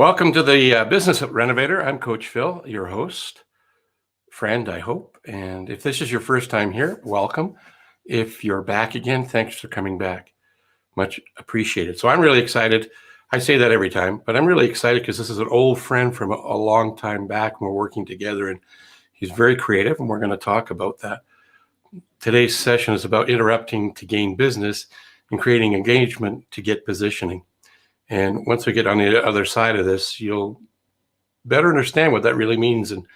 Welcome to the Business Renovator. I'm Coach Phil, your host, friend, I hope. And if this is your first time here, welcome. If you're back again, thanks for coming back. Much appreciated. So I'm really excited. I say that every time, but I'm really excited because this is an old friend from a long time back. We're working together and he's very creative and we're going to talk about that. Today's session is about interrupting to gain business and creating engagement to get positioning. And once we get on the other side of this, you'll better understand what that really means. And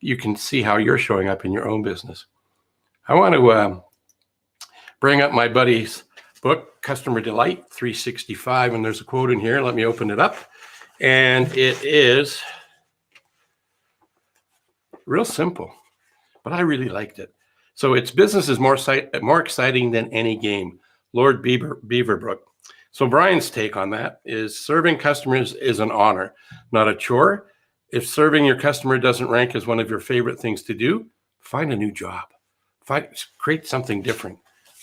you can see how you're showing up in your own business. I want to bring up my buddy's book, Customer Delight 365. And there's a quote in here. Let me open it up. And it is real simple, but I really liked it. So it's business is more exciting than any game. Lord Beaverbrook. So Brian's take on that is serving customers is an honor, not a chore. If serving your customer doesn't rank as one of your favorite things to do, find a new job. Create something different.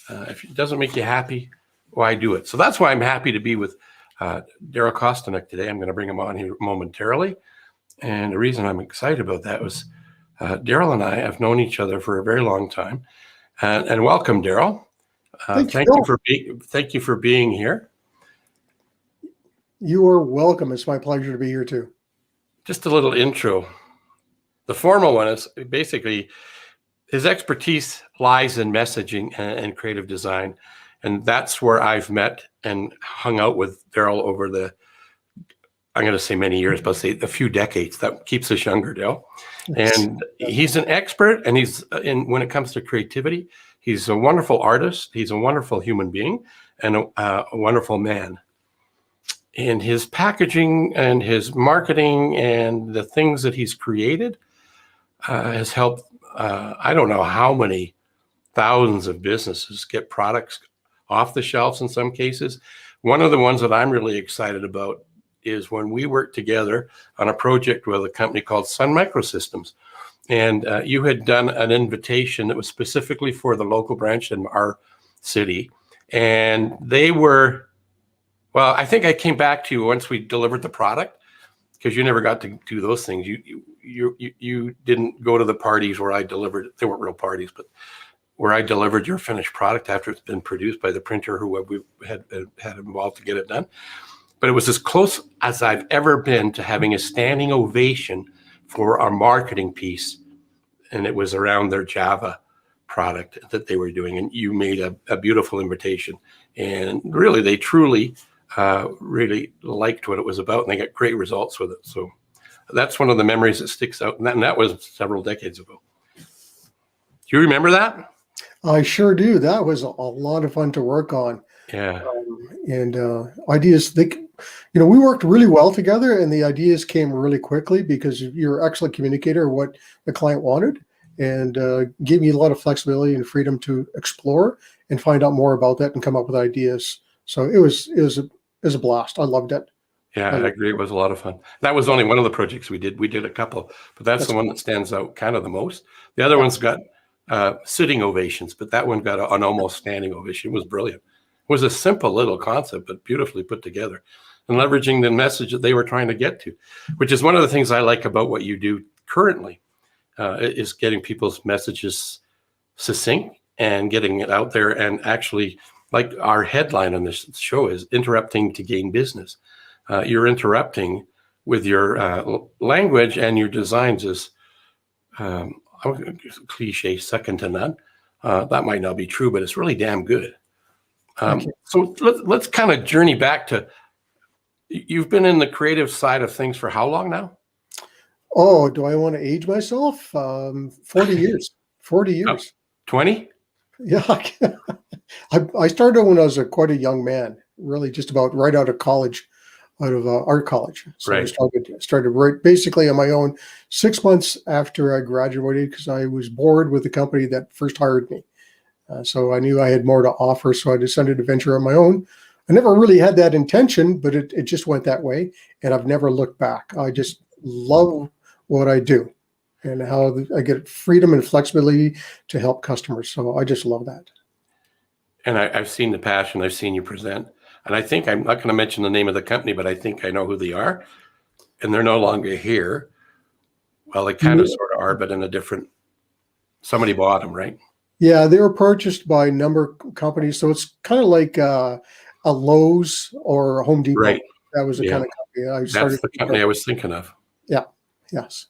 If it doesn't make you happy, why do it? So that's why I'm happy to be with Darryl Kostanek today. I'm going to bring him on here momentarily. And the reason I'm excited about that was Darryl and I have known each other for a very long time. And welcome, Darryl. Thank you for being here. You are welcome. It's my pleasure to be here too. Just a little intro. The formal one is basically his expertise lies in messaging and creative design. And that's where I've met and hung out with Darryl over I'm going to say many years, but say a few decades. That keeps us younger, Darryl. And he's an expert, and when it comes to creativity, he's a wonderful artist. He's a wonderful human being and a wonderful man. And his packaging and his marketing and the things that he's created has helped, I don't know how many thousands of businesses get products off the shelves in some cases. One of the ones that I'm really excited about is when we worked together on a project with a company called Sun Microsystems. And you had done an invitation that was specifically for the local branch in our city. And they were, well, I think I came back to you once we delivered the product, because you never got to do those things. You didn't go to the parties where I delivered. They weren't real parties, but where I delivered your finished product after it's been produced by the printer who we had involved to get it done. But it was as close as I've ever been to having a standing ovation for our marketing piece. And it was around their Java product that they were doing. And you made a beautiful invitation. And really, they truly really liked what it was about. And they got great results with it. So that's one of the memories that sticks out. And that was several decades ago. Do you remember that? I sure do. That was a lot of fun to work on. Yeah. And ideas, we worked really well together, and the ideas came really quickly because you're an excellent communicator of what the client wanted, and gave me a lot of flexibility and freedom to explore and find out more about that and come up with ideas. So it was a blast. I loved it. Yeah, I agree. It was a lot of fun. That was only one of the projects we did. We did a couple, but that's the one that stands out kind of the most. The other one's got sitting ovations, but that one got an almost standing ovation. It was brilliant. It was a simple little concept, but beautifully put together and leveraging the message that they were trying to get to, which is one of the things I like about what you do currently, is getting people's messages succinct and getting it out there. And actually, like our headline on this show is interrupting to gain business. You're interrupting with your language, and your designs is cliche, second to none. That might not be true, but it's really damn good. So let's kind of journey back to, you've been in the creative side of things for how long now? Oh, do I want to age myself? 40 years. 40 years. 20? Yeah. I started when I was quite a young man, really just about right out of college, out of art college. So right. I started right basically on my own 6 months after I graduated, because I was bored with the company that first hired me. So I knew I had more to offer, so I decided to venture on my own. I never really had that intention, but it just went that way, and I've never looked back. I just love what I do and how I get freedom and flexibility to help customers. So I just love that. And I've seen the passion. I've seen you present. And I think, I'm not going to mention the name of the company, but I think I know who they are. and they're no longer here. Well, they kind of sort of are, but in a different, somebody bought them, right? Yeah, they were purchased by a number of companies. So it's kind of like a Lowe's or a Home Depot. Right. That was the Yeah. kind of company I That's started. the company I was thinking of. Yeah. Yes.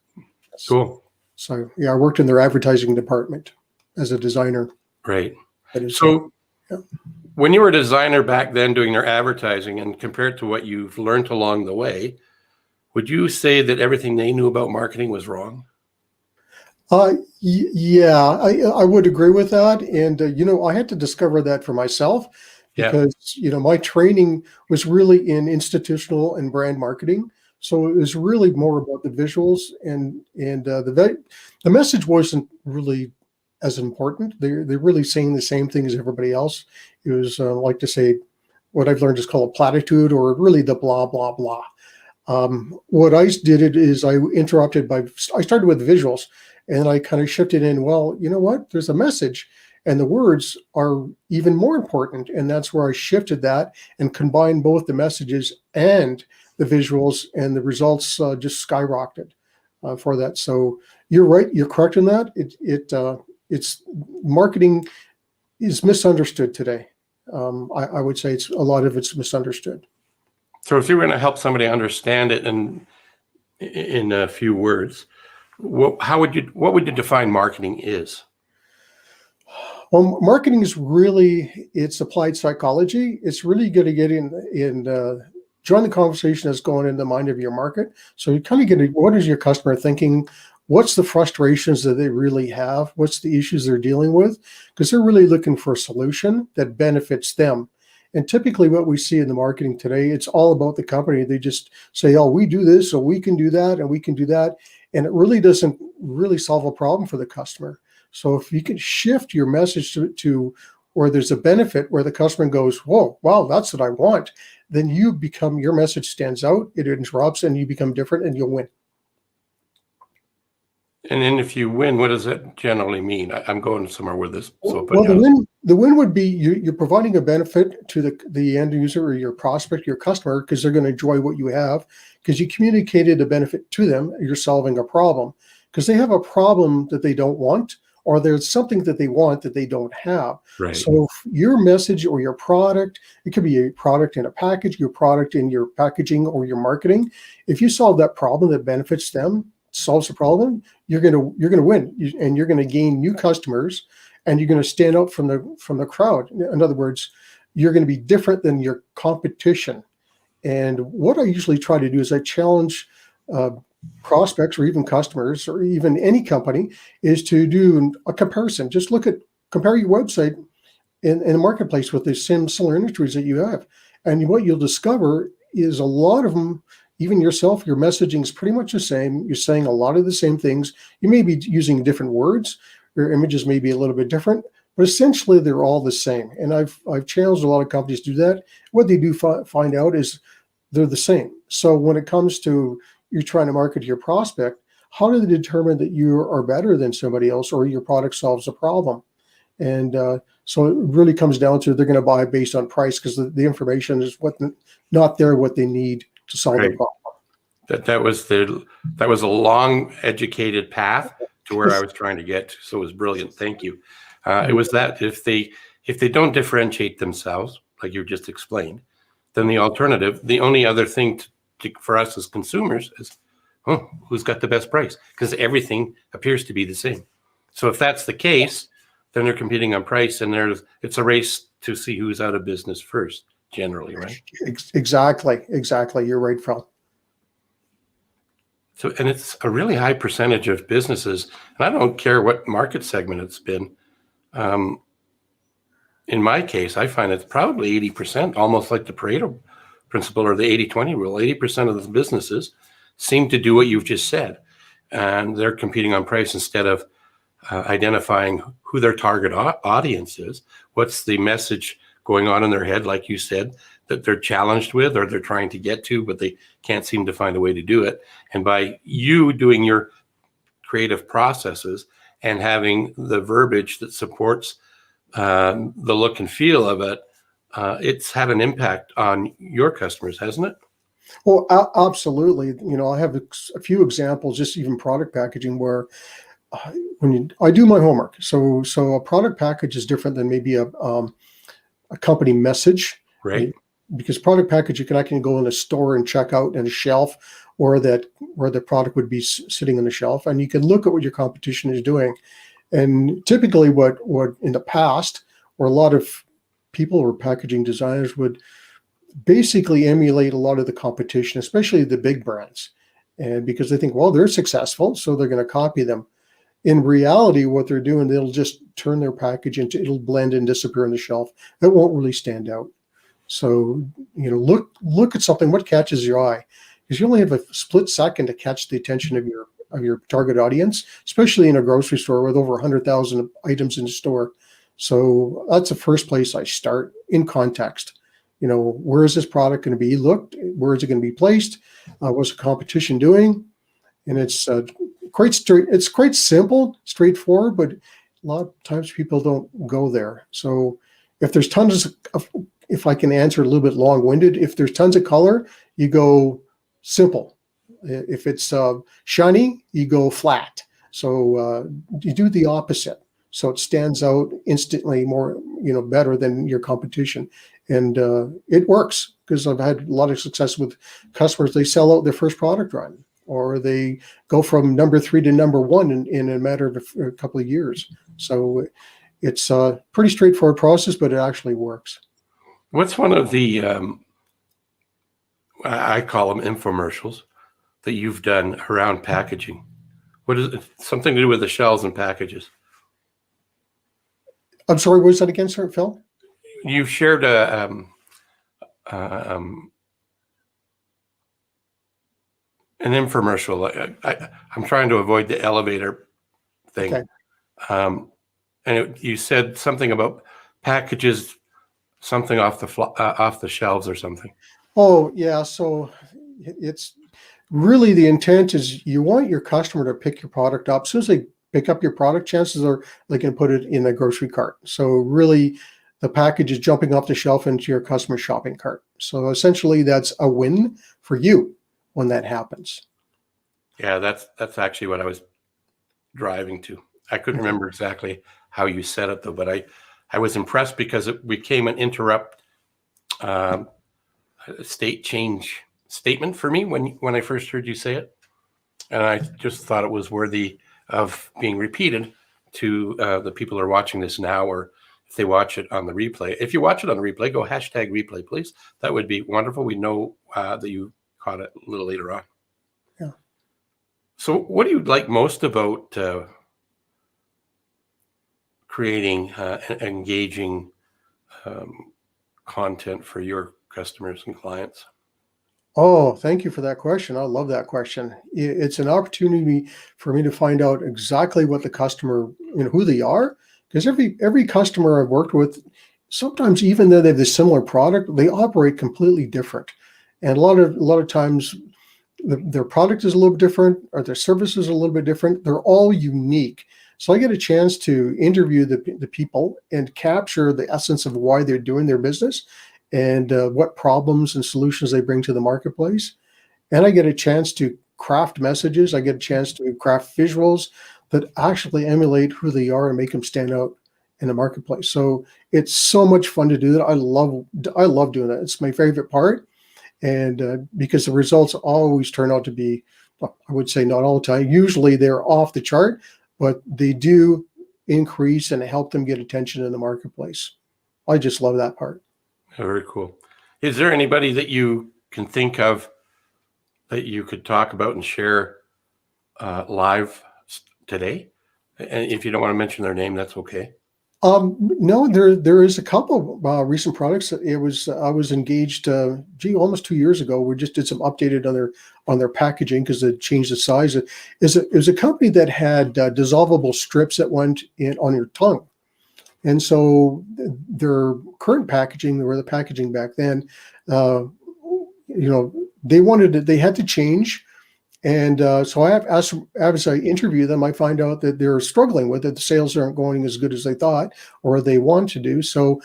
Cool. So yeah, I worked in their advertising department as a designer. Right. So yeah. When you were a designer back then doing their advertising and compared to what you've learned along the way, would you say that everything they knew about marketing was wrong? Yeah, I would agree with that. And, I had to discover that for myself because, my training was really in institutional and brand marketing. So it was really more about the visuals and the message wasn't really as important. They're really saying the same thing as everybody else. It was like to say, what I've learned is called platitude, or really the blah, blah, blah. What I did is I started with visuals, and I kind of shifted in, well, you know what? There's a message, and the words are even more important. And that's where I shifted that and combined both the messages and the visuals, and the results just skyrocketed for that. So you're right. You're correct in that. It's marketing is misunderstood today. I would say a lot of it's misunderstood. So if you were going to help somebody understand it in a few words, what would you define marketing is? Well, marketing is really, it's applied psychology. It's really going to get in join the conversation that's going in the mind of your market. So you kind of get what is your customer thinking? What's the frustrations that they really have? What's the issues they're dealing with? Because they're really looking for a solution that benefits them. And typically what we see in the marketing today, it's all about the company. They just say, oh, we do this, so we can do that, and we can do that. And it really doesn't really solve a problem for the customer. So if you can shift your message to where there's a benefit, where the customer goes, whoa, wow, that's what I want, then your message stands out, it interrupts, and you become different, and you'll win. And then if you win, what does that generally mean? I'm going somewhere with this. So Well, the win would be you're providing a benefit to the end user or your prospect, your customer, because they're going to enjoy what you have, because you communicated a benefit to them. You're solving a problem because they have a problem that they don't want, or there's something that they want that they don't have. Right. So your message or your product, it could be a product in a package, your product in your packaging or your marketing. If you solve that problem that benefits them, solves the problem, you're gonna win, and you're gonna gain new customers, and you're gonna stand out from the crowd. In other words, you're gonna be different than your competition. And what I usually try to do is I challenge prospects or even customers or even any company is to do a comparison. Just compare your website in the marketplace with the similar industries that you have, and what you'll discover is a lot of them. Even yourself, your messaging is pretty much the same. You're saying a lot of the same things. You may be using different words. Your images may be a little bit different, but essentially they're all the same. And I've challenged a lot of companies to do that. What they do find out is they're the same. So when it comes to you're trying to market to your prospect, how do they determine that you are better than somebody else or your product solves a problem? And so it really comes down to they're going to buy based on price, because the information is not there what they need to solve the problem. That was a long educated path to where I was trying to get to. So it was brilliant. Thank you. It was that if they don't differentiate themselves, like you just explained, then the only other thing for us as consumers is, who's got the best price? Because everything appears to be the same. So if that's the case, then they're competing on price, and it's a race to see who's out of business first, generally, right? Exactly. You're right, Phil. So, and it's a really high percentage of businesses, and I don't care what market segment it's been. In my case, I find it's probably 80%, almost like the Pareto principle or the 80-20 rule. 80% of the businesses seem to do what you've just said, and they're competing on price instead of identifying who their target audience is, what's the message going on in their head, like you said, that they're challenged with or they're trying to get to, but they can't seem to find a way to do it. And by you doing your creative processes and having the verbiage that supports the look and feel of it, it's had an impact on your customers, hasn't it? Well, absolutely. I have a few examples, just even product packaging, where I do my homework. So a product package is different than maybe a company message, Right. right? Because product package, I can go in a store and check out in a shelf, or that where the product would be sitting on the shelf, and you can look at what your competition is doing. And typically, what in the past, where a lot of people or packaging designers would basically emulate a lot of the competition, especially the big brands, and because they think, well, they're successful, so they're going to copy them. In reality, what they're doing, they'll just turn their package into, it'll blend and disappear on the shelf. It won't really stand out. So, look at something, what catches your eye, because you only have a split second to catch the attention of your target audience, especially in a grocery store with over 100,000 items in the store. So that's the first place I start, in context. Where is this product going to be looked? Where is it going to be placed? What's the competition doing? And it's quite straight. It's quite simple, straightforward, but a lot of times people don't go there. So if there's tons of, if I can answer a little bit long-winded, if there's tons of color, you go simple. If it's shiny, you go flat. So you do the opposite. So it stands out instantly more, better than your competition. And it works, because I've had a lot of success with customers. They sell out their first product run, or they go from number 3 to number 1 in a matter of a couple of years. So it's a pretty straightforward process, but it actually works. What's one of the, I call them infomercials, that you've done around packaging? What is it? Something to do with the shells and packages? I'm sorry, what was that again, sir, Phil? You shared an infomercial. I'm trying to avoid the elevator thing. Okay. And you said something about packages, something off the shelves or something. Oh, yeah. So it's really, the intent is you want your customer to pick your product up. As soon as they pick up your product, chances are they can put it in a grocery cart. So really, the package is jumping off the shelf into your customer's shopping cart. So essentially, that's a win for you when that happens. Yeah, that's actually what I was driving to. I couldn't remember exactly how you said it, though, but I was impressed because it became an interrupt state change statement for me when I first heard you say it. And I just thought it was worthy of being repeated to the people who are watching this now, or if they watch it on the replay. If you watch it on the replay, go #replay, please. That would be wonderful. We know that you caught it a little later on. Yeah. So what do you like most about creating engaging content for your customers and clients? Oh, thank you for that question. I love that question. It's an opportunity for me to find out exactly what the customer, who they are, because every customer I've worked with, sometimes even though they have the similar product, they operate completely different. And a lot of times their product is a little bit different, or their service is a little bit different. They're all unique. So I get a chance to interview the people and capture the essence of why they're doing their business, and what problems and solutions they bring to the marketplace. And I get a chance to craft messages. I get a chance to craft visuals that actually emulate who they are and make them stand out in the marketplace. So it's so much fun to do that. I love doing that. It's my favorite part. And because the results always turn out to be, well, I would say not all the time, usually they're off the chart, but they do increase and help them get attention in the marketplace. I just love that part. Very cool. Is there anybody that you can think of that you could talk about and share live today? And if you don't want to mention their name, that's okay. No, there is a couple of recent products. I was engaged, almost 2 years ago. We just did some updated on their packaging because they changed the size. It was a company that had dissolvable strips that went in on your tongue. And so their current packaging, or the packaging back then, they had to change. And so as I interview them, I find out that they're struggling with it. The sales aren't going as good as they thought or they want to do. So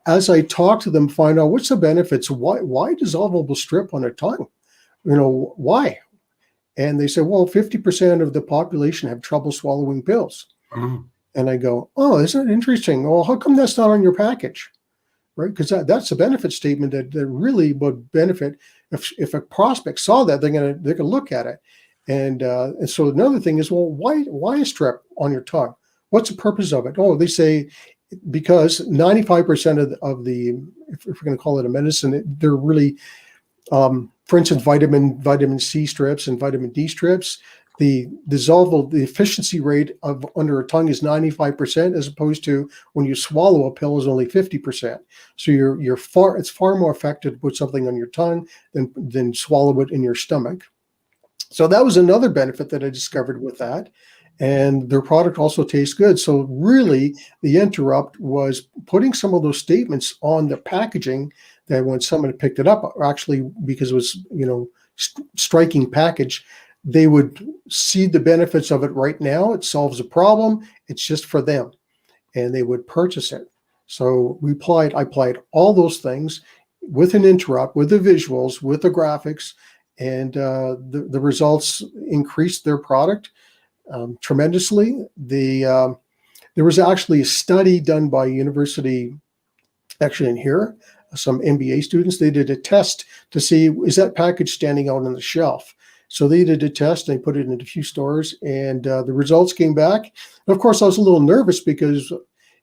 as I talk to them, find out what's the benefits, why dissolvable strip on their tongue? why? And they said, well, 50% of the population have trouble swallowing pills. Mhm. And I go, oh, isn't it interesting? Well, how come that's not on your package? Right? Because that's a benefit statement that really would benefit. If a prospect saw that, they're gonna look at it. And so another thing is, well, why a strip on your tongue? What's the purpose of it? Oh, they say because 95% of the, if we're going to call it a medicine, they're really, for instance, vitamin C strips and vitamin D strips. The efficiency rate of under a tongue is 95%, as opposed to when you swallow a pill is only 50%. So it's far more effective to put something on your tongue than swallow it in your stomach. So that was another benefit that I discovered with that. And their product also tastes good. So really, the interrupt was putting some of those statements on the packaging that when someone picked it up, or actually because it was, striking package, they would see the benefits of it right now. It solves a problem. It's just for them, and they would purchase it. So I applied all those things with an interrupt, with the visuals, with the graphics, and the results increased their product tremendously. There was actually a study done by university, actually in here, some MBA students. They did a test to see, is that package standing out on the shelf? So they did a test and they put it in a few stores, and the results came back. And of course, I was a little nervous because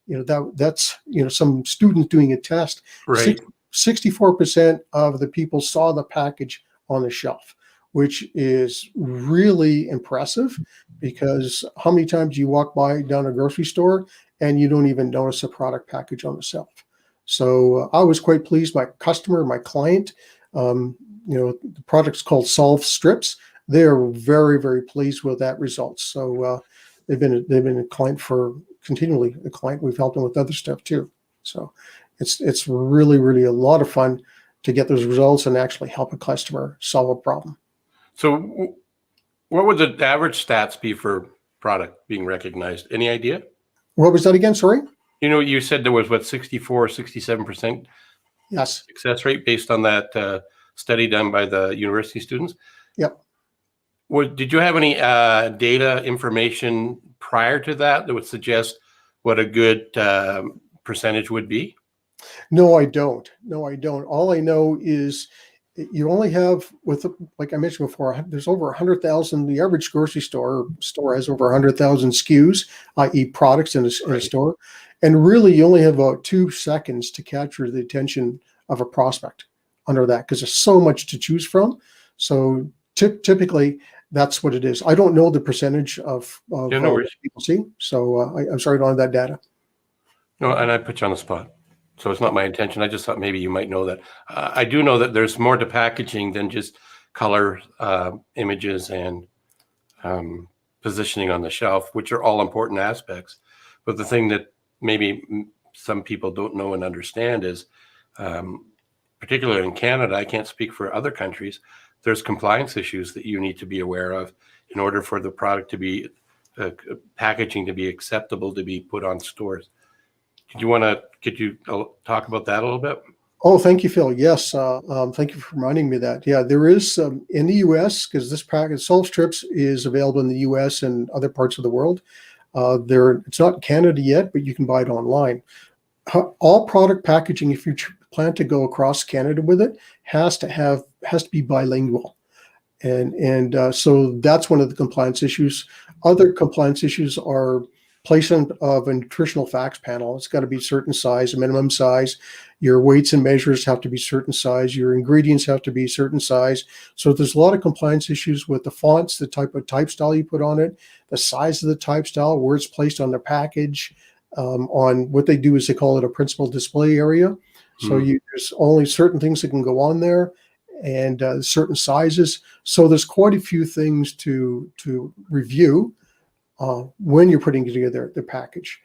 that's some student doing a test. Right. 64% of the people saw the package on the shelf, which is really impressive, because how many times do you walk by down a grocery store and you don't even notice a product package on the shelf? So I was quite pleased. My client, the product's called Solve Strips. They're very, very pleased with that result. So they've been a client continually a client. We've helped them with other stuff too. So it's really, really a lot of fun to get those results and actually help a customer solve a problem. So what would the average stats be for product being recognized? Any idea? What was that again? Sorry? You said there was 64, 67% Yes. success rate based on that study done by the university students. Yep. Did you have any data information prior to that would suggest what a good percentage would be? No, I don't. All I know is you only have, like I mentioned before, there's over 100,000. The average grocery store has over 100,000 SKUs, i.e. products in a store. And really, you only have about 2 seconds to capture the attention of a prospect under that, because there's so much to choose from. So typically, that's what it is. I don't know the percentage of people see. So I'm sorry, I don't have that data. No, and I put you on the spot. So it's not my intention. I just thought maybe you might know that. I do know that there's more to packaging than just color, images, and positioning on the shelf, which are all important aspects. But the thing that maybe some people don't know and understand is, particularly in Canada, I can't speak for other countries, there's compliance issues that you need to be aware of in order for the product to be, packaging to be acceptable to be put on stores. Could you talk about that a little bit? Oh, thank you, Phil. Yes, thank you for reminding me of that. Yeah, there is in the U.S., because this package, Solve Strips, is available in the U.S. and other parts of the world. It's not in Canada yet, but you can buy it online. All product packaging, if you plan to go across Canada with it, has to be bilingual, and so that's one of the compliance issues. Other compliance issues are placement of a nutritional facts panel. It's got to be certain size, a minimum size. Your weights and measures have to be certain size. Your ingredients have to be certain size. So there's a lot of compliance issues with the fonts, the type of type style you put on it, the size of the type style, where it's placed on the package. On what they do is they call it a principal display area. So there's only certain things that can go on there, and certain sizes. So there's quite a few things to review when you're putting together the package.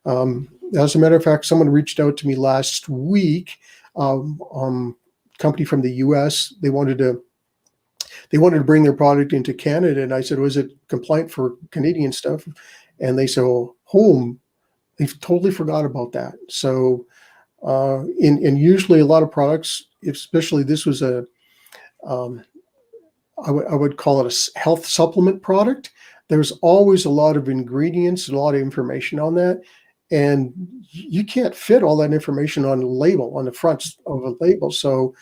As a matter of fact, someone reached out to me last week, company from the US. They wanted to bring their product into Canada, and I said, was it compliant for Canadian stuff? And they said, oh, home. They've totally forgot about that. So, and usually a lot of products, especially this was I would call it a health supplement product. There's always a lot of ingredients, a lot of information on that. And you can't fit all that information on a label, on the front of a label. So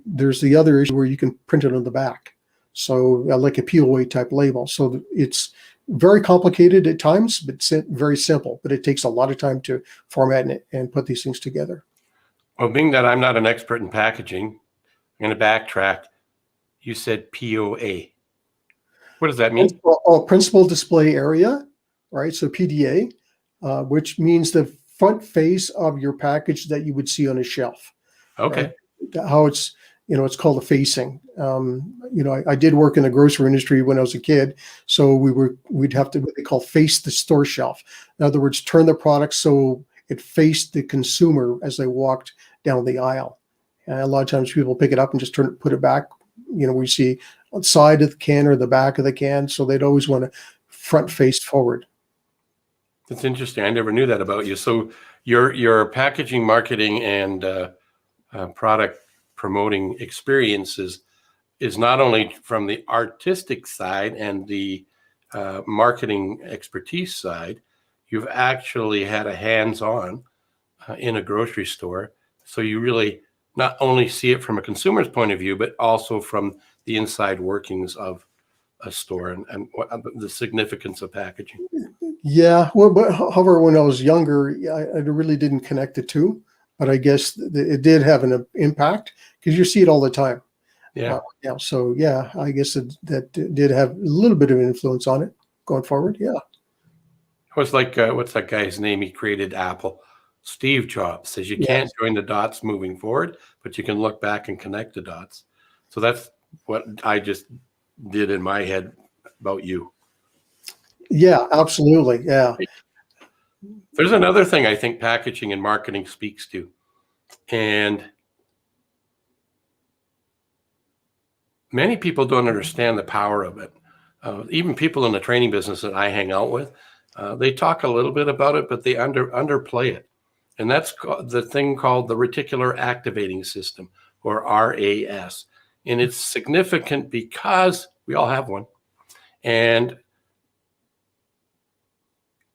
there's the other issue where you can print it on the back. So like a POA type label. So it's very complicated at times, but very simple. But it takes a lot of time to format and put these things together. Well, being that I'm not an expert in packaging, I'm going to backtrack. You said POA. What does that mean? Principal display area, right? So PDA, which means the front face of your package that you would see on a shelf. Okay. Right? How it's, it's called a facing. I did work in the grocery industry when I was a kid. So we'd have to, what they call face the store shelf. In other words, turn the product so it faced the consumer as they walked down the aisle. And a lot of times people pick it up and just put it back. We see on the side of the can or the back of the can. So they'd always want to front face forward. That's interesting. I never knew that about you. So your packaging, marketing, and product promoting experiences is not only from the artistic side and the marketing expertise side. You've actually had a hands-on in a grocery store. So you really not only see it from a consumer's point of view, but also from the inside workings of a store and what the significance of packaging. Yeah. Well, but however, when I was younger, I really didn't connect the two, but I guess it did have an impact because you see it all the time. Yeah. So yeah, I guess that did have a little bit of an influence on it going forward. Yeah. It was like, what's that guy's name? He created Apple. Steve Jobs says you can't join the dots moving forward, but you can look back and connect the dots. So that's what I just did in my head about you. Yeah, absolutely. Yeah. There's another thing I think packaging and marketing speaks to. And many people don't understand the power of it. Even people in the training business that I hang out with, they talk a little bit about it, but they underplay it. And that's the thing called the Reticular Activating System, or RAS. And it's significant because we all have one. And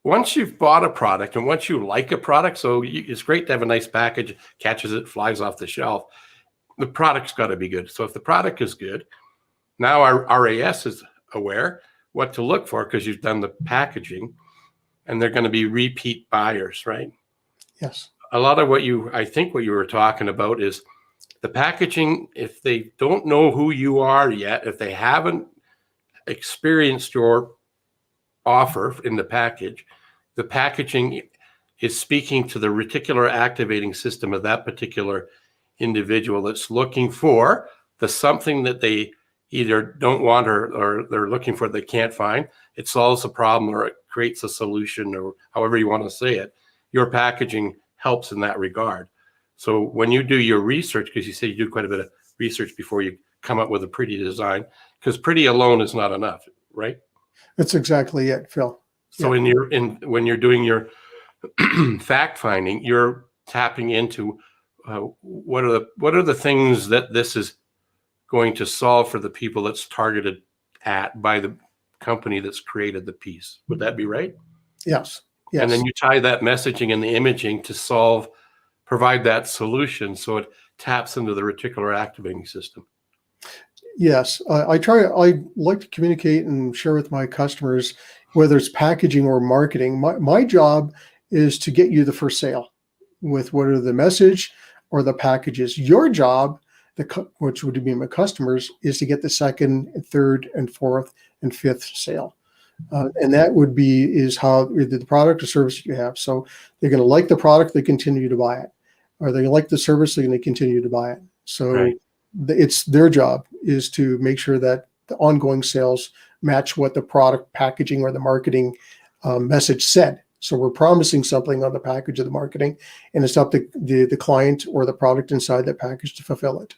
once you've bought a product and once you like a product, so it's great to have a nice package, catches it, flies off the shelf. The product's got to be good. So if the product is good, now our RAS is aware what to look for because you've done the packaging, and they're going to be repeat buyers, right? Yes. A lot of I think what you were talking about is the packaging. If they don't know who you are yet, if they haven't experienced your offer in the packaging is speaking to the reticular activating system of that particular individual that's looking for the something that they either don't want or they're looking for they can't find. It solves a problem or it creates a solution or however you want to say it. Your packaging helps in that regard. So when you do your research, because you say you do quite a bit of research before you come up with a pretty design, because pretty alone is not enough, right? That's exactly it, Phil. So when you're doing your fact finding, you're tapping into what are the things that this is going to solve for the people that's targeted at by the company that's created the piece. Would that be right? Yes. Yes. And then you tie that messaging and the imaging to provide that solution so it taps into the reticular activating system. Yes. I like to communicate and share with my customers, whether it's packaging or marketing. My job is to get you the first sale with whether the message or the packages. Your job, which would be my customers, is to get the second, and third, and fourth, and fifth sale. And that is how the product or service you have. So they're going to like the product, they continue to buy it. Or they like the service, they're going to continue to buy it. So right. It's their job is to make sure that the ongoing sales match what the product packaging or the marketing message said. So we're promising something on the package of the marketing, and it's up to the client or the product inside that package to fulfill it.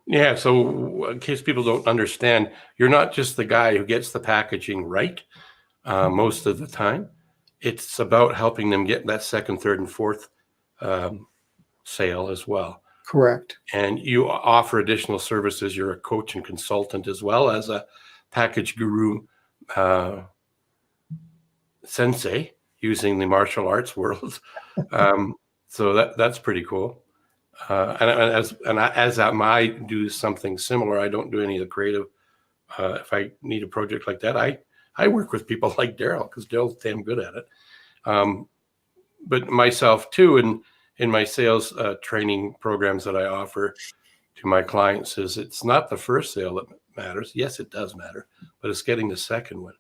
Yeah. So in case people don't understand, you're not just the guy who gets the packaging right most of the time. It's about helping them get that second, third, and fourth sale as well. Correct. and you offer additional services. You're a coach and consultant as well as a package guru, Sensei, using the martial arts world. So that's pretty cool. As I do something similar, I don't do any of the creative. If I need a project like that, I work with people like Darryl, because Darryl's damn good at it. But myself too, in my sales training programs that I offer to my clients, is it's not the first sale that matters. Yes, it does matter, but it's getting the second one.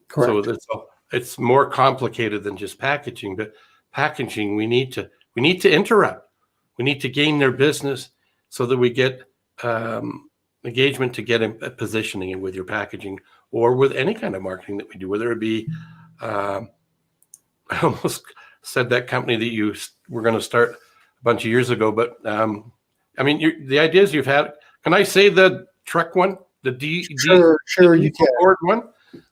Correct. So it's more complicated than just packaging. But packaging, we need to interrupt. We need to gain their business so that we get engagement to get a positioning with your packaging, or with any kind of marketing that we do, whether it be I almost said that company that you were going to start a bunch of years ago, but I mean, the ideas you've had. Can I say the truck one, the Sure, you can. board one?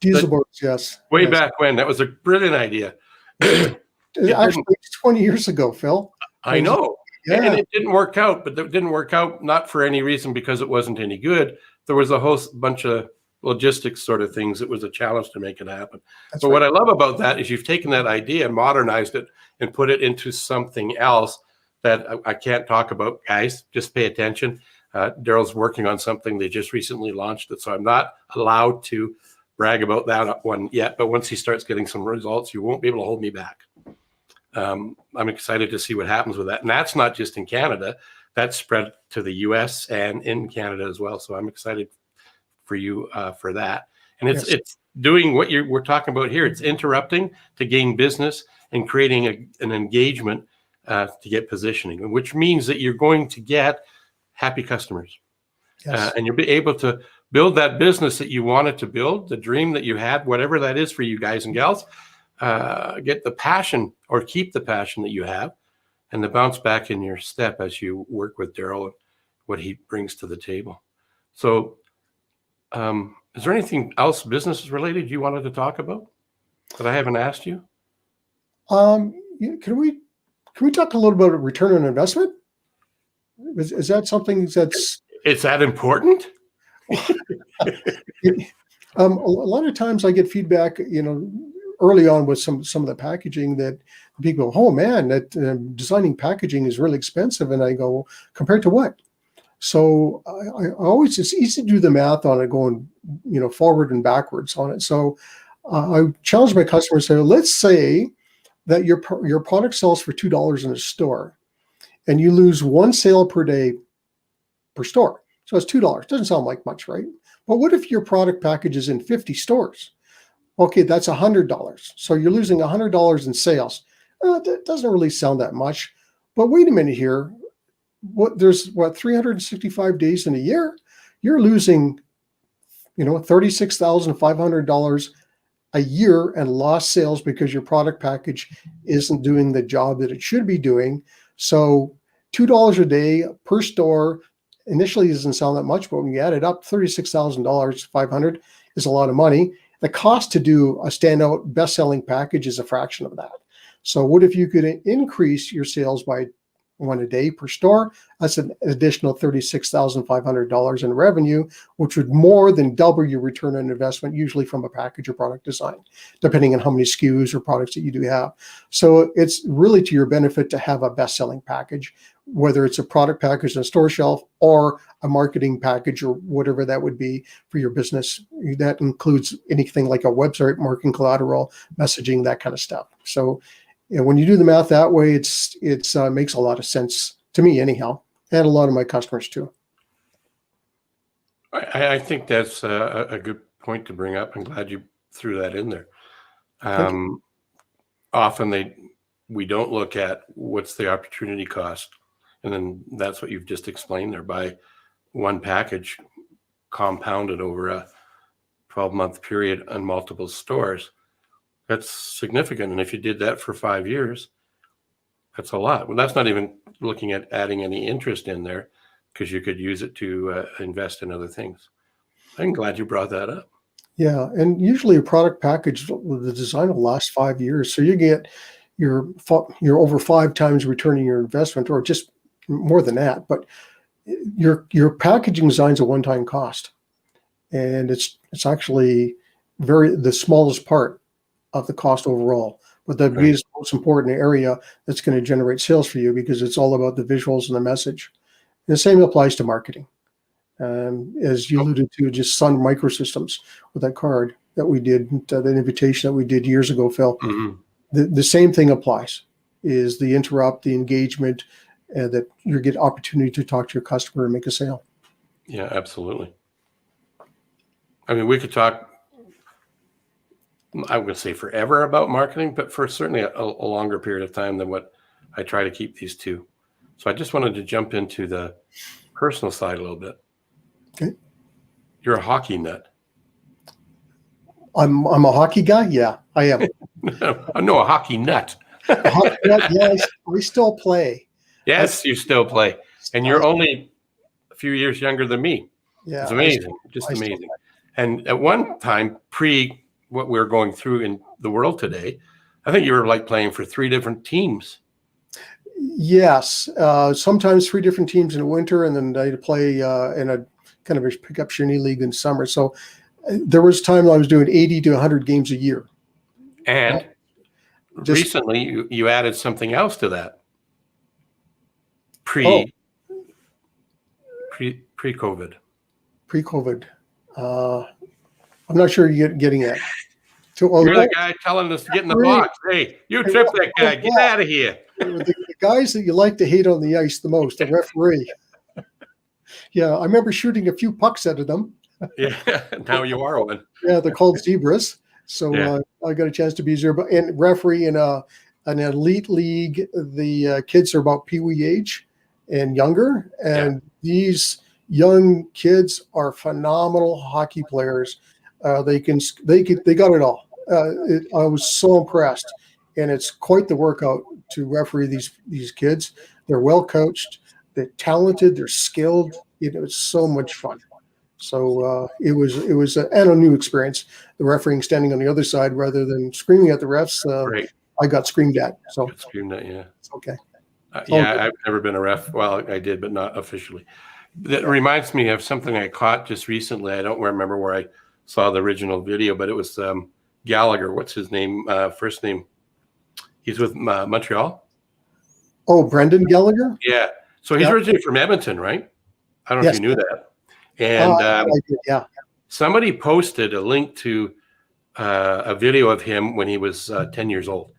Diesel boards, yes. Way yes. back when, that was a brilliant idea. Actually, it's 20 years ago, Phil. I know. Yeah. And it didn't work out, but it didn't work out not for any reason because it wasn't any good. There was a whole bunch of logistics sort of things. It was a challenge to make it happen. That's But right. what I love about that is you've taken that idea and modernized it and put it into something else that I can't talk about. Guys, just pay attention. Darryl's working on something. They just recently launched it, so I'm not allowed to brag about that one yet. But once he starts getting some results, you won't be able to hold me back. I'm excited to see what happens with that. And that's not just in Canada. That's spread to the US and in Canada as well. So I'm excited for you for that. And it's doing what we're talking about here. It's interrupting to gain business and creating an engagement to get positioning, which means that you're going to get happy customers. Yes. And you'll be able to build that business that you wanted to build, the dream that you had, whatever that is for you guys and gals. Get the passion, or keep the passion that you have, and the bounce back in your step as you work with Darryl and what he brings to the table. So is there anything else business related you wanted to talk about that I haven't asked you? Can we talk a little bit about return on investment? Is that something that's It's that important? a lot of times I get feedback, early on with some of the packaging, that people go, oh man, that designing packaging is really expensive. And I go, compared to what? So I always, it's easy to do the math on it, going, forward and backwards on it. So I challenge my customers, say, let's say that your product sells for $2 in a store, and you lose one sale per day per store. So it's $2. Doesn't sound like much, right? But what if your product packages in 50 stores? Okay, that's $100. So you're losing $100 in sales. That doesn't really sound that much. But wait a minute here. There's 365 days in a year? You're losing, $36,500 a year and lost sales because your product package isn't doing the job that it should be doing. So $2 a day per store initially doesn't sound that much, but when you add it up, $36,500 is a lot of money. The cost to do a standout best-selling package is a fraction of that. So what if you could increase your sales by one a day per store? That's an additional $36,500 in revenue, which would more than double your return on investment, usually from a package or product design, depending on how many SKUs or products that you do have. So it's really to your benefit to have a best-selling package, whether it's a product package on a store shelf or a marketing package or whatever that would be for your business. That includes anything like a website, marketing collateral, messaging, that kind of stuff. So when you do the math that way, it makes a lot of sense to me anyhow, and a lot of my customers too. I think that's a good point to bring up. I'm glad you threw that in there. Often we don't look at what's the opportunity cost. And then that's what you've just explained there, by one package compounded over a 12-month period on multiple stores. That's significant. And if you did that for 5 years, that's a lot. Well, that's not even looking at adding any interest in there, because you could use it to invest in other things. I'm glad you brought that up. Yeah. And usually a product package, the design will last 5 years. So you're over 5 times returning your investment, or just more than that, but your packaging design is a one-time cost, and it's actually the smallest part of the cost overall, but the biggest, most important area that's going to generate sales for you, because it's all about the visuals and the message. And the same applies to marketing. As you alluded to, just Sun Microsystems with that card that we did, that invitation that we did years ago, Phil. The same thing applies, is the interrupt, the engagement, that you get opportunity to talk to your customer and make a sale. Yeah, absolutely. I mean, we could talk, I would say forever about marketing, but for certainly a longer period of time than what I try to keep these two. So I just wanted to jump into the personal side a little bit. Okay. You're a hockey nut. I'm a hockey guy. Yeah, I am. No, a hockey nut. A hockey nut, yeah, I still play. Yes, you still play. And you're only a few years younger than me. Yeah, it's amazing. Just amazing. And at one time, pre what we're going through in the world today, I think you were like playing for 3 different teams. Yes. Sometimes 3 different teams in the winter, and then I'd play in a kind of a pickup shinny league in summer. So there was time I was doing 80 to 100 games a year. And recently you added something else to that. Pre-COVID. Pre-COVID. I'm not sure you're getting it. You're the guy telling us to get in the box. Hey, you tripped that guy. Get out of here. The guys that you like to hate on the ice the most, the referee. Yeah, I remember shooting a few pucks out of them. Yeah, now you are one. Yeah, they're called zebras. So I got a chance to be zebra and referee in an elite league. The kids are about peewee age and younger, and these young kids are phenomenal hockey players. They got it all. I was so impressed, and it's quite the workout to referee these kids. They're well coached, they're talented, they're skilled. It's so much fun. So it was a new experience. The refereeing standing on the other side rather than screaming at the refs. I got screamed at. So screamed at, yeah. It's okay. I've never been a ref. Well, I did, but not officially. That reminds me of something I caught just recently. I don't remember where I saw the original video, but it was Gallagher. What's his name? First name? He's with Montreal. Oh, Brendan Gallagher? Yeah. So he's originally from Edmonton, right? I don't know if you knew that. And I did, somebody posted a link to a video of him when he was 10 years old.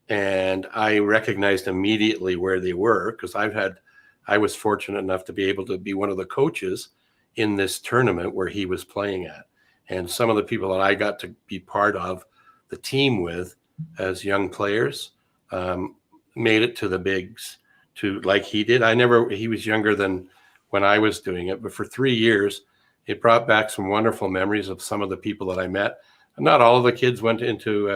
And I recognized immediately where they were, because I was fortunate enough to be able to be one of the coaches in this tournament where he was playing at. And some of the people that I got to be part of the team with as young players made it to the bigs, to like he did. He was younger than when I was doing it, but for 3 years, it brought back some wonderful memories of some of the people that I met. Not all of the kids went into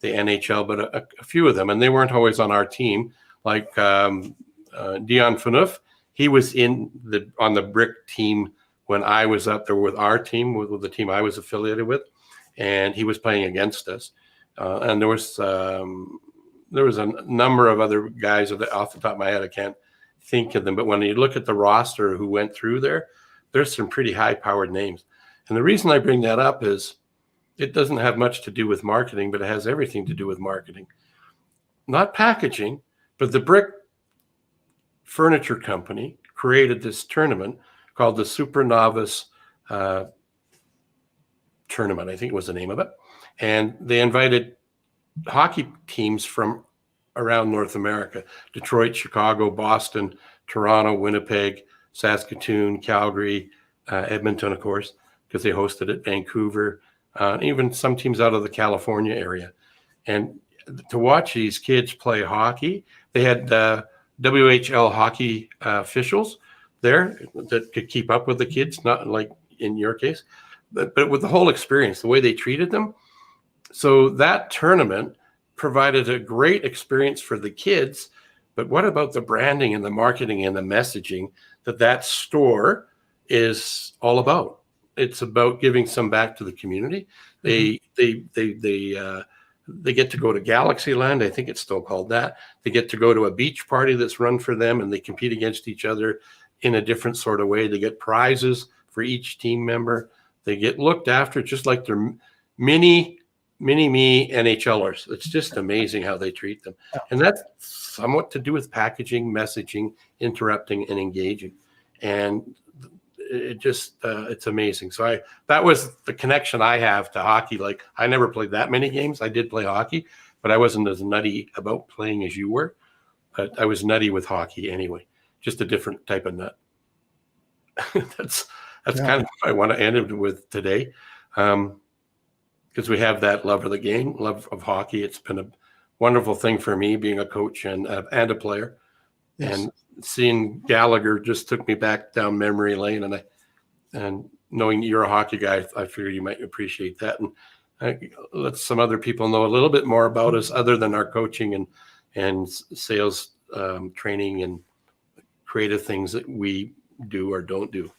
the NHL, but a few of them, and they weren't always on our team. Like Dion Phaneuf, he was on the Brick team when I was up there with our team, with the team I was affiliated with, and he was playing against us. And there was a number of other guys off the top of my head. I can't think of them, but when you look at the roster who went through there's some pretty high-powered names. And the reason I bring that up is it doesn't have much to do with marketing, but it has everything to do with marketing. Not packaging, but the Brick Furniture Company created this tournament called the Super Novice Tournament. I think was the name of it. And they invited hockey teams from around North America: Detroit, Chicago, Boston, Toronto, Winnipeg, Saskatoon, Calgary, Edmonton, of course, because they hosted it, Vancouver, even some teams out of the California area. And to watch these kids play hockey, they had WHL hockey officials there that could keep up with the kids, not like in your case, but with the whole experience, the way they treated them. So that tournament provided a great experience for the kids. But what about the branding and the marketing and the messaging that store is all about? It's about giving some back to the community. They They get to go to Galaxyland. I think it's still called that. They get to go to a beach party that's run for them, and they compete against each other in a different sort of way. They get prizes for each team member. They get looked after just like they're mini me NHLers. It's just amazing how they treat them. And that's somewhat to do with packaging, messaging, interrupting, and engaging. And it just it's amazing. So that was the connection I have to hockey. Like, I never played that many games. I did play hockey, but I wasn't as nutty about playing as you were. But I was nutty with hockey anyway, just a different type of nut. That's kind of what I want to end it with today, because we have that love of the game, love of hockey. It's been a wonderful thing for me being a coach and a player. Yes. And seeing Gallagher just took me back down memory lane, and knowing you're a hockey guy, I figured you might appreciate that, and let some other people know a little bit more about us other than our coaching and sales training and creative things that we do or don't do.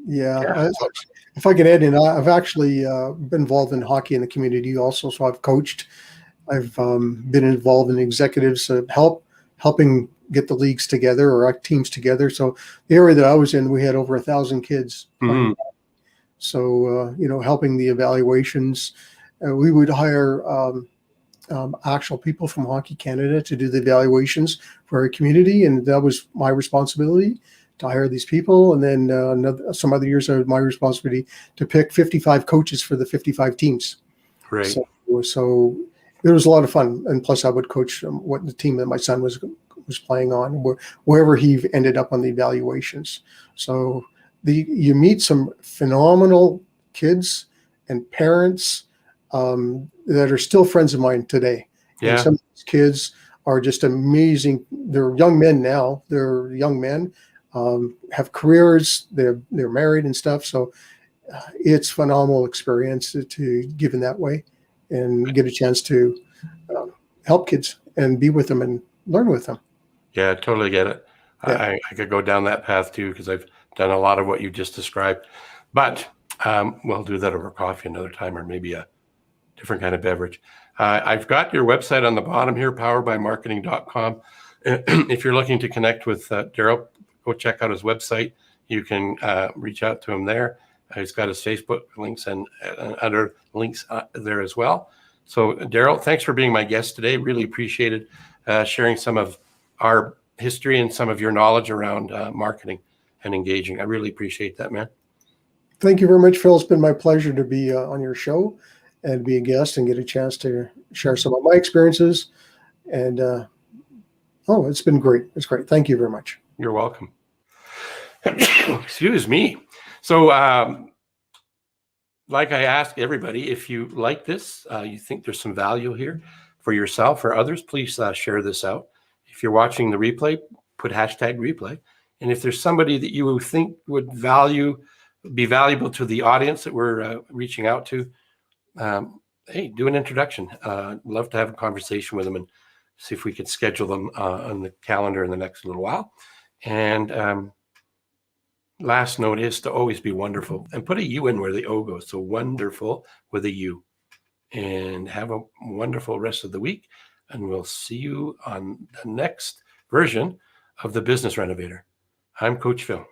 If I can add in, I've actually been involved in hockey in the community also. So I've coached. I've been involved in executives helping get the leagues together or our teams together. So the area that I was in, we had over 1,000 kids. Mm-hmm. So, helping the evaluations, we would hire actual people from Hockey Canada to do the evaluations for our community. And that was my responsibility to hire these people. And then some other years, it was my responsibility to pick 55 coaches for the 55 teams. Right. So it was a lot of fun. And plus I would coach what the team that my son was playing on, wherever he ended up on the evaluations. So you meet some phenomenal kids and parents that are still friends of mine today. Yeah. And some of these kids are just amazing. They're young men now. They're young men, have careers. They're married and stuff. So it's phenomenal experience to give in that way and get a chance to help kids and be with them and learn with them. Yeah, I totally get it. Yeah. I could go down that path too, because I've done a lot of what you just described. But we'll do that over coffee another time, or maybe a different kind of beverage. I've got your website on the bottom here, poweredbymarketing.com. If you're looking to connect with Darryl, go check out his website. You can reach out to him there. He's got his Facebook links and other links there as well. So Darryl, thanks for being my guest today. Really appreciated sharing some of our history and some of your knowledge around marketing and engaging. I really appreciate that, man. Thank you very much, Phil. It's been my pleasure to be on your show and be a guest and get a chance to share some of my experiences. And it's been great. It's great. Thank you very much. You're welcome. Excuse me. So like I ask everybody, if you like this, you think there's some value here for yourself or others, please share this out. If you're watching the replay, put #replay. And if there's somebody that you think would be valuable to the audience that we're reaching out to, hey, do an introduction. Love to have a conversation with them and see if we could schedule them on the calendar in the next little while. And last note is to always be wonderful, and put a U in where the O goes. So wonderful with a U. And have a wonderful rest of the week. And we'll see you on the next version of the Business Renovator. I'm Coach Phil.